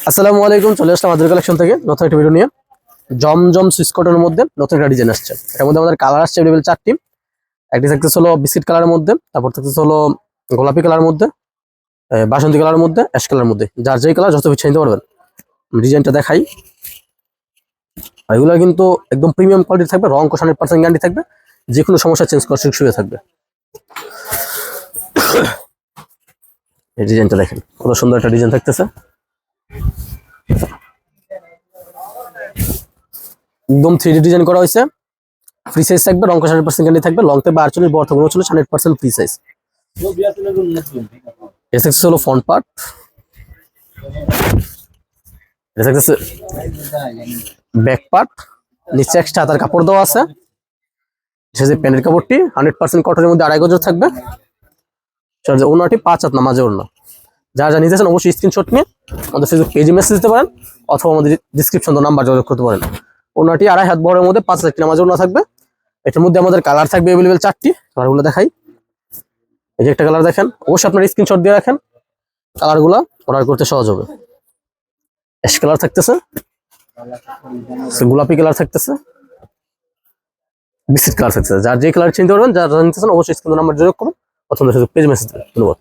আসসালামু আলাইকুম, চলে আসলাম আমাদের কালেকশন থেকে নতুন একটা ভিডিও নিয়ে। জমজম সুইস কটনের মধ্যে নতুন একটা ডিজাইন আসছে। এর মধ্যে আমাদের কালার আসছে अवेलेबल 4টি। একটি থাকতেছে হলো বিস্কিট কালারের মধ্যে, তারপর থাকতেছে হলো গোলাপি কালারের মধ্যে, বাসন্তী কালারের মধ্যে, অ্যাশ কালারের মধ্যে। যার যেই কালার যত ইচ্ছা নিতে পারবেন। ডিজাইনটা দেখাই। আর এগুলো কিন্তু একদম প্রিমিয়াম কোয়ালিটি থাকবে, রং কোশ 100% গ্যারান্টি থাকবে, যে কোনো সমস্যা চেঞ্জ করার সুযোগ সুবিধা থাকবে। এই ডিজাইনটা দেখেন, কত সুন্দর একটা ডিজাইন থাকতেছে। একদম 3D ডিজাইন করা হয়েছে। ফ্রি সাইজ থাকবে, রং কোশ 100% গ্যারান্টি থাকবে, লং থাকবে 48, বড় থাকবে 39, 100% ফ্রি সাইজ। এটা হলো ফ্রন্ট পার্ট, এটা হচ্ছে ব্যাক পার্ট। নিচে এক্সট্রা হাতার কাপড় দেওয়া আছে। সে যে প্যান্টের কাপড়টি 100% কটনের মধ্যে 2.5 গজ থাকবে। ওনাটি 5 হাত নামাজে ওড়না। যারা যা নিতেছেন অবশ্যই স্ক্রিনশট নিয়ে আমাদের ফেসবুক পেজে মেসেজ দিতে পারেন, অথবা আমাদের ডিসক্রিপশন নাম্বার যোগাযোগ করতে পারেন। ওনাটি 2.5 হাত বড়ের মধ্যে 5 হাত নামাজে ওড়না থাকবে। এটার মধ্যে আমাদের কালার থাকবে अवेलेबल 4টি। কালারগুলো দেখাই। এই যে একটা কালার দেখেন, অবশ্যই আপনার স্ক্রিনশট দিয়ে রাখেন, কালারগুলো অর্ডার করতে সহজ হবে। অ্যাশ কালার থাকতেছে, গোলাপি কালার থাকতেছে, বিস্কিট কালার থাকতেছে। যার যে কালার চিনতে পারবেন, যারা নিতেছেন অবশ্যই স্ক্রিন নাম্বার যোগাযোগ করুন, অথবা ফেসবুক পেজ মেসেজ দেবেন। ধন্যবাদ।